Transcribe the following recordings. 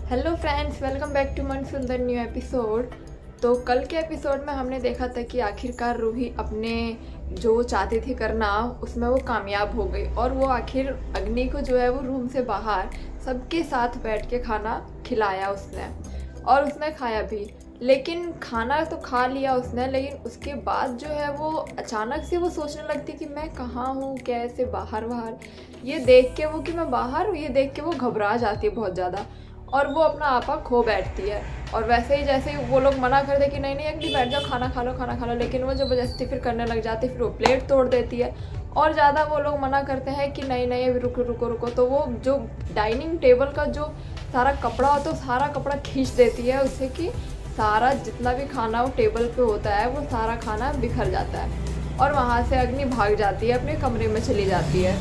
Hello friends, welcome back to Mann Sundar new episode. तो कल के एपिसोड में हमने देखा था कि आखिरकार रूही अपने जो चाहती थी करना उसमें वो कामयाब हो गई और वो आखिर अग्नि को जो है वो रूम से बाहर सबके साथ बैठ के खाना खिलाया उसने और उसने खाया भी। लेकिन खाना तो खा लिया उसने, लेकिन उसके बाद जो है वो अचानक से वो सोचने लगती कि मैं कहाँ हूँ, कैसे बाहर बाहर। ये देख के वो कि मैं बाहर हूँ, ये देख के वो घबरा जाती है बहुत ज़्यादा और वो अपना आपा खो बैठती है। और वैसे ही जैसे ही वो लोग मना कर दे कि नहीं नहीं अगली बैठ जाओ, खाना खा लो खाना खा लो, लेकिन वो ज़बरदस्ती फिर करने लग जाती है। फिर वो प्लेट तोड़ देती है और ज़्यादा वो लोग मना करते हैं कि नहीं नहीं अभी रुको रुको रुको। तो वो जो डाइनिंग टेबल का जो सारा कपड़ा होता है वो सारा कपड़ा खींच देती है उससे कि सारा जितना भी खाना वो टेबल पे होता है वो सारा खाना बिखर जाता है। और वहाँ से अग्नि भाग जाती है, अपने कमरे में चली जाती है।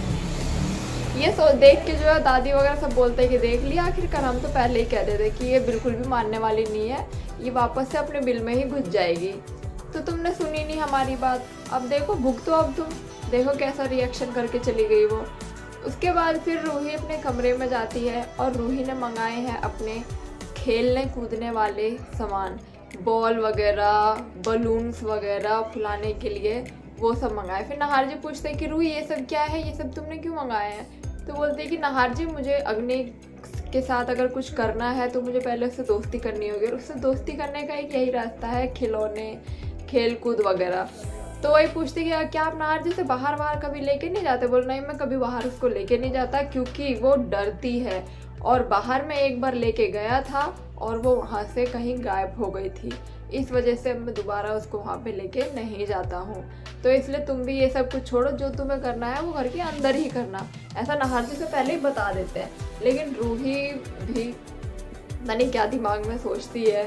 ये सोच देख के जो है दादी वगैरह सब बोलते हैं कि देख लिया, आखिरकार हम तो पहले ही कह देते कि ये बिल्कुल भी मानने वाली नहीं है, ये वापस से अपने बिल में ही घुस जाएगी। तो तुमने सुनी नहीं हमारी बात, अब देखो भुगतो, अब तुम देखो कैसा रिएक्शन करके चली गई वो। उसके बाद फिर रूही अपने कमरे में जाती है और रूही ने मंगाए हैं अपने खेलने कूदने वाले सामान, बॉल वगैरह बलून्स वगैरह फुलाने के लिए वो सब मंगाए। फिर नहार जी पूछते हैं कि रूही ये सब क्या है, ये सब तुमने क्यों मंगाए हैं। तो बोलते हैं कि नहार जी मुझे अग्नि के साथ अगर कुछ करना है तो मुझे पहले उससे दोस्ती करनी होगी और उससे दोस्ती करने का एक यही रास्ता है खिलौने खेल कूद वगैरह। तो वही पूछती कि क्या आप नहार जी से बाहर बाहर कभी लेके नहीं जाते। बोल नहीं मैं कभी बाहर उसको लेके नहीं जाता क्योंकि वो डरती है और बाहर में एक बार लेके गया था और वो वहाँ से कहीं गायब हो गई थी, इस वजह से मैं दोबारा उसको वहाँ पे लेके नहीं जाता हूँ। तो इसलिए तुम भी ये सब कुछ छोड़ो, जो तुम्हें करना है वो घर के अंदर ही करना। ऐसा नहार जी से पहले ही बता देते हैं। लेकिन रूही भी पता नहीं क्या दिमाग में सोचती है।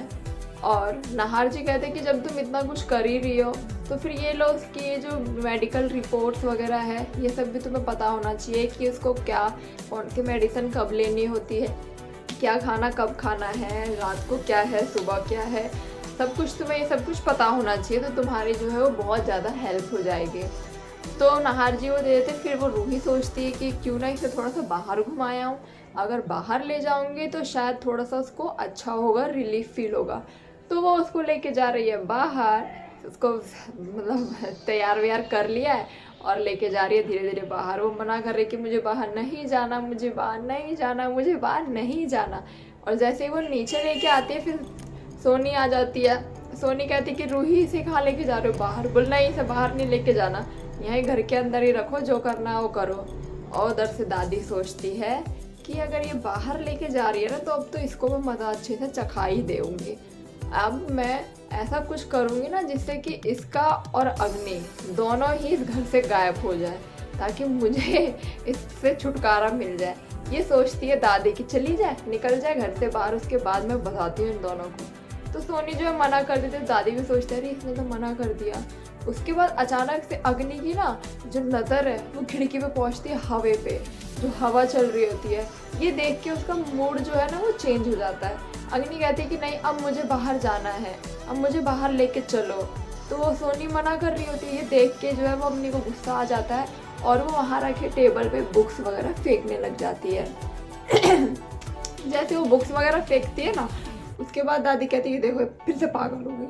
और नहार जी कहते हैं कि जब तुम इतना कुछ कर ही रही हो तो फिर ये लो उसकी ये जो मेडिकल रिपोर्ट्स वगैरह है ये सब भी तुम्हें पता होना चाहिए कि उसको क्या कौन सी मेडिसिन कब लेनी होती है, क्या खाना कब खाना है, रात को क्या है, सुबह क्या है, सब कुछ तुम्हें ये सब कुछ पता होना चाहिए। तो तुम्हारी जो है वो बहुत ज़्यादा हेल्प हो जाएगी। तो नहार जी वो दे देते। फिर वो रूही सोचती है कि क्यों ना इसे थोड़ा सा बाहर घुमाया हूँ, अगर बाहर ले जाऊँगी तो शायद थोड़ा सा उसको अच्छा होगा, रिलीफ फील होगा। तो वो उसको लेके जा रही है बाहर, उसको मतलब तैयार व्यार कर लिया है और लेके जा रही है धीरे धीरे बाहर। वो मना कर रही कि मुझे बाहर नहीं जाना, मुझे बाहर नहीं जाना, मुझे बाहर नहीं जाना। और जैसे ही वो नीचे लेके आती है फिर सोनी आ जाती है। सोनी कहती कि रूही इसे कहाँ लेके जा रहे हो बाहर। बोल नहीं इसे बाहर नहीं लेके जाना, यहीं घर के अंदर ही रखो, जो करना है वो करो। और उधर से दादी सोचती है कि अगर ये बाहर लेके जा रही है ना तो अब तो इसको मैं मज़ा अच्छे से चखा ही दूँगी। अब मैं ऐसा कुछ करूँगी ना जिससे कि इसका और अग्नि दोनों ही इस घर से गायब हो जाए ताकि मुझे इससे छुटकारा मिल जाए। ये सोचती है दादी कि चली जाए, निकल जाए घर से बाहर, उसके बाद मैं बताती हूँ इन दोनों को। तो सोनी जो है मना कर देती है। दादी भी सोचती है अरे इसने तो मना कर दिया। उसके बाद अचानक से अग्नि की ना जो नज़र है वो खिड़की पे पहुँचती है, हवा पे जो हवा चल रही होती है। ये देख के उसका मूड जो है ना वो चेंज हो जाता है। अग्नि कहती है कि नहीं अब मुझे बाहर जाना है, अब मुझे बाहर लेके चलो। तो वो सोनी मना कर रही होती है। ये देख के जो है वो अग्नि को गुस्सा आ जाता है और वो वहाँ रखे टेबल पे बुक्स वगैरह फेंकने लग जाती है। जैसे वो बुक्स वगैरह फेंकती है ना उसके बाद दादी कहती है देखो फिर से पागल हो गई,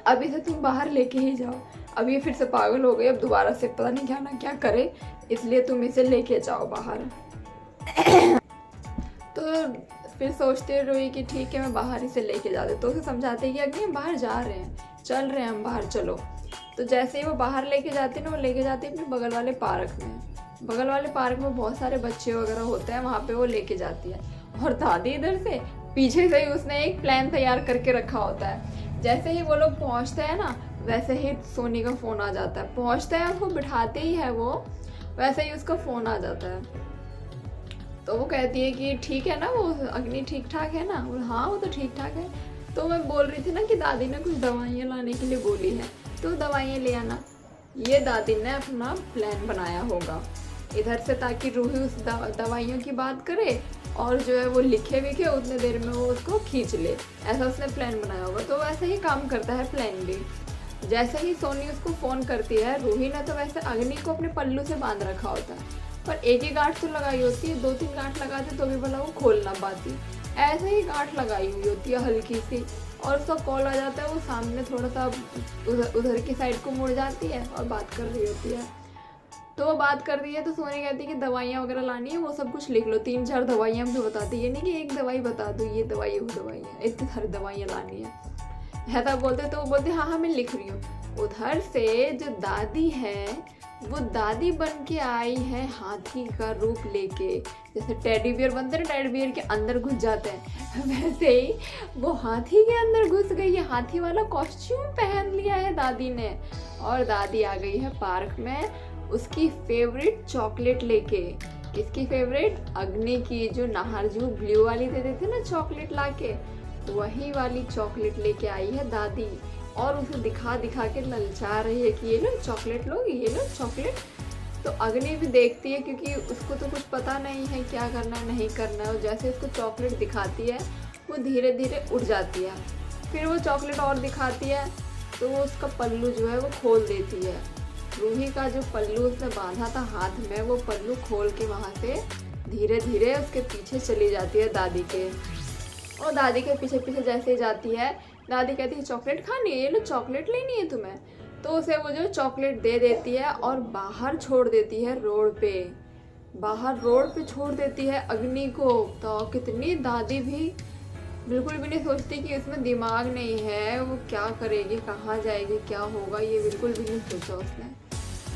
अब इसे तुम बाहर लेके ही जाओ, अब ये फिर से पागल हो गई, अब दोबारा से पता नहीं क्या ना क्या करे, इसलिए तुम इसे लेके जाओ बाहर। तो फिर सोचते रोई कि ठीक है मैं बाहर इसे लेके जाते। तो उसे समझाते कि अग्नि हम बाहर जा रहे हैं, चल रहे हैं हम बाहर, चलो। तो जैसे ही वो बाहर लेके जाती ना वो लेके जाती अपने बगल वाले पार्क में। बगल वाले पार्क में बहुत सारे बच्चे वगैरह होते हैं, वहाँ पे वो लेके जाती है। और दादी इधर से पीछे से ही उसने एक प्लान तैयार करके रखा होता है। जैसे ही वो लोग पहुँचते हैं ना वैसे ही सोनी का फ़ोन आ जाता है। पहुँचते हैं उसको बिठाते ही है वो, वैसे ही उसका फ़ोन आ जाता है। तो वो कहती है कि ठीक है ना वो अग्नि ठीक ठाक है ना। बोल हाँ वो तो ठीक ठाक है। तो मैं बोल रही थी ना कि दादी ने कुछ दवाइयाँ लाने के लिए बोली है तो दवाइयाँ ले आना। ये दादी ने अपना प्लान बनाया होगा इधर से ताकि रूही उस दवाइयों की बात करे और जो है वो लिखे विखे उतने देर में वो उसको खींच ले, ऐसा उसने प्लान बनाया होगा। तो वैसे ही काम करता है प्लान भी। जैसे ही सोनी उसको फ़ोन करती है, रूही ने तो वैसे अग्नि को अपने पल्लू से बांध रखा होता है पर एक ही गांठ तो लगाई होती है, 2-3 गांठ लगाते तो भी भला वो खोल ना पाती। ऐसे ही गांठ लगाई हुई होती है हल्की सी, और उसका कॉल आ जाता है, वो सामने थोड़ा सा उधर की साइड को मुड़ जाती है और बात कर रही होती है। तो वो बात कर रही है तो सोनी कहती है कि दवाइयाँ वगैरह लानी है, वो सब कुछ लिख लो, 3-4 दवाइयाँ मुझे बताती है, नहीं कि एक दवाई बता दो, ये दवाई वो दवाई है, इतनी सारी दवाइयाँ लानी है ऐसा बोलते। तो वो बोलते हाँ मैं लिख रही हूँ। उधर से जो दादी है वो दादी बन के आई है हाथी का रूप लेके, जैसे टेडी बियर बनते हैं ना, टेडी बियर के अंदर घुस जाते हैं, वैसे ही वो हाथी के अंदर घुस गई है, हाथी वाला कॉस्ट्यूम पहन लिया है दादी ने। और दादी आ गई है पार्क में उसकी फेवरेट चॉकलेट लेके। किसकी फेवरेट? अग्नि की, जो नाहर जी ब्लू वाली दे देते ना चॉकलेट लाके, वही वाली चॉकलेट लेके आई है दादी, और उसे दिखा दिखा के ललचा रही है कि ये लो चॉकलेट लो, ये लो चॉकलेट। तो अग्नि भी देखती है क्योंकि उसको तो कुछ पता नहीं है क्या करना है नहीं करना है, और जैसे उसको चॉकलेट दिखाती है वो धीरे धीरे उड़ जाती है। फिर वो चॉकलेट और दिखाती है तो वो उसका पल्लू जो है वो खोल देती है। रूही का जो पल्लू उसने बांधा था हाथ में, वो पल्लू खोल के वहाँ से धीरे धीरे उसके पीछे चली जाती है दादी के। और दादी के पीछे पीछे जैसे ही जाती है, दादी कहती है चॉकलेट खानी है, ये लो चॉकलेट लेनी है तुम्हें। तो उसे वो जो चॉकलेट दे देती है और बाहर छोड़ देती है रोड पे, बाहर रोड पे छोड़ देती है अग्नि को। तो कितनी दादी भी बिल्कुल भी नहीं सोचती कि उसमें दिमाग नहीं है, वो क्या करेगी, कहाँ जाएगी, क्या होगा, ये बिल्कुल भी नहीं सोचा उसने।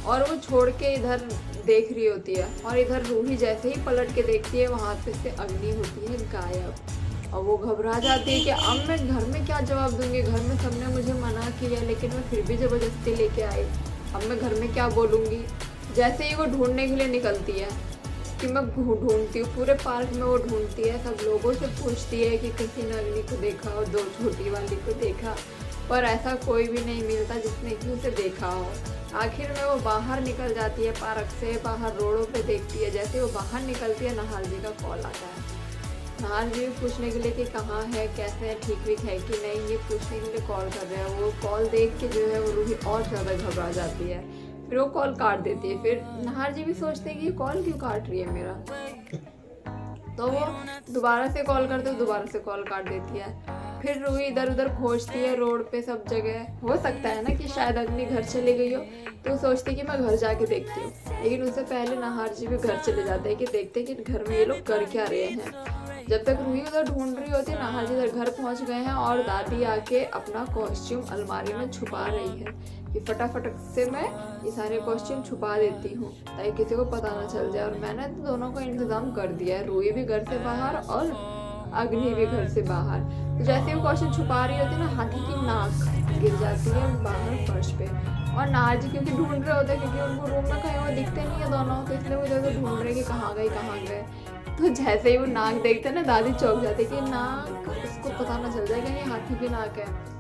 और वो छोड़ के इधर देख रही होती है, और इधर रूही जैसे ही पलट के देखती है वहाँ पे से अग्नि होती है गायब। और वो घबरा जाती है कि अब मैं घर में क्या जवाब दूंगी, घर में सबने मुझे मना किया लेकिन मैं फिर भी ज़बरदस्ती लेके आई, अब मैं घर में क्या बोलूँगी। जैसे ही वो ढूंढने के लिए निकलती है कि मैं ढूंढती हूँ, पूरे पार्क में वो ढूंढती है, सब लोगों से पूछती है कि किसी ने अग्नि को देखा और दो छोटी वाली को देखा, पर ऐसा कोई भी नहीं मिलता जिसने कि उसे देखा हो। आखिर में वो बाहर निकल जाती है पार्क से, बाहर रोडों पे देखती है। जैसे वो बाहर निकलती है नाहर जी का कॉल आता है, नाहर जी पूछने के लिए कि कहाँ है, कैसे है, ठीक ठीक है कि नहीं, ये पूछने के लिए कॉल कर रहे हैं। वो कॉल देख के जो है वो रूही और ज़्यादा घबरा जाती है, फिर वो कॉल काट देती है। फिर नाहर जी भी सोचते हैं कि ये कॉल क्यों काट रही है मेरा, तो वो दोबारा से कॉल करते, दोबारा से कॉल काट देती है। फिर रूही इधर उधर खोजती है रोड पे सब जगह, हो सकता है ना कि शायद अग्नि घर चली गई हो, तो सोचती कि मैं घर जाके देखती हूँ, लेकिन उससे पहले नाहर जी भी घर चले जाते हैं कि देखते हैं कि घर में ये लोग कर क्या रहे हैं। जब तक रूही उधर ढूंढ रही होती है, नाहर जी इधर घर पहुँच गए हैं और दादी आके अपना कॉस्ट्यूम अलमारी में छुपा रही है कि फटाफट से मैं ये सारे कॉस्ट्यूम छुपा देती हूँ ताकि किसी को पता ना चल जाए। और मैंने तो दोनों का इंतज़ाम कर दिया है, रूही भी घर से बाहर और अग्नि भी घर से बाहर। तो जैसे वो कॉस्ट्यूम छुपा रही होती है ना, हाथी की नाक गिर जाती है बाहर फर्श पे, और नाहर जी क्योंकि ढूंढ रहे होते हैं, क्योंकि उनको रूम में कहीं वो दिखते नहीं है दोनों, तो इसलिए वो इधर ढूंढ रहे कि कहाँ गए कहाँ गए। तो जैसे ही वो नाक देखते हैं ना, दादी चौंक जाती है कि नाक, उसको पता ना चल जाए कि ये हाथी की नाक है।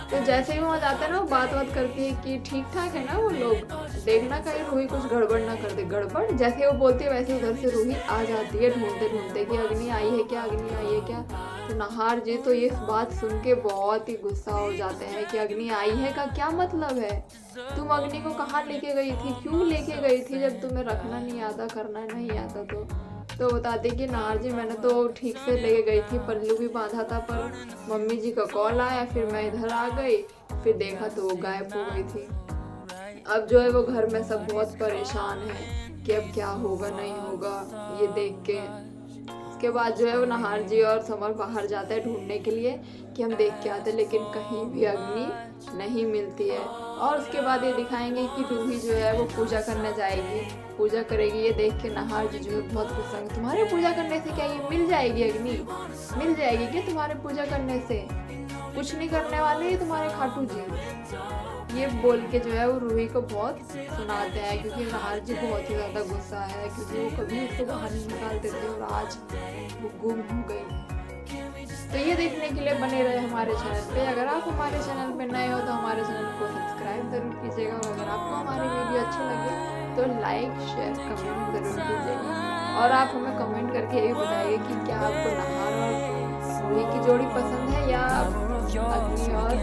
तो जैसे ही वहाँ जाते हैं ना, वो बात करती है कि ठीक ठाक है ना वो लोग, देखना कहीं रूही कुछ गड़बड़ ना कर दे। गड़बड़ जैसे वो बोलती है वैसे उधर से रूही आ जाती है ढूंढते ढूंढते कि अग्नि आई है क्या, अग्नि आई है क्या। तो नाहर जी तो ये बात सुन के बहुत ही गुस्सा हो जाते हैं कि अग्नि आई है का क्या मतलब है, तुम अग्नि को कहाँ लेके गई थी, क्यों लेके गई थी जब तुम्हें रखना नहीं आता, करना नहीं आता। तो बताते कि नाहर जी मैंने तो ठीक से लेके गई थी, पल्लू भी बांधा था, पर मम्मी जी का कॉल आया, फिर मैं इधर आ गई, फिर देखा तो वो गायब हो गई थी। अब जो है वो घर में सब बहुत परेशान है कि अब क्या होगा नहीं होगा ये देख के। उसके बाद जो है वो नाहर जी और समर बाहर जाते हैं ढूंढने के लिए कि हम देख के आते हैं, लेकिन कहीं भी अग्नि नहीं मिलती है। और उसके बाद ये दिखाएंगे कि रूही जो है वो पूजा करने जाएगी, पूजा करेगी। ये देख के नाहर जी जो है बहुत गुस्सा है, तुम्हारे पूजा करने से क्या ये मिल जाएगी, अग्नि मिल जाएगी क्या तुम्हारे पूजा करने से, कुछ नहीं करने वाले ये तुम्हारे खाटू जी। ये बोल के जो है वो रूही को बहुत सुनाते हैं, क्योंकि नाहर जी बहुत ही ज़्यादा गुस्सा है, क्योंकि वो कभी उसको बाहर नहीं निकालते थे और आज वो गुम हो गई। तो ये देखने के लिए बने रहे हमारे चैनल पे। अगर आप हमारे चैनल पे नए हो तो हमारे चैनल को सब्सक्राइब ज़रूर कीजिएगा, और अगर आपको हमारी वीडियो अच्छी लगे तो लाइक शेयर कमेंट ज़रूर कीजिएगा। और आप हमें कमेंट करके ये बताइए कि क्या आपको नाहर और रूही की जोड़ी पसंद है या अग्नि और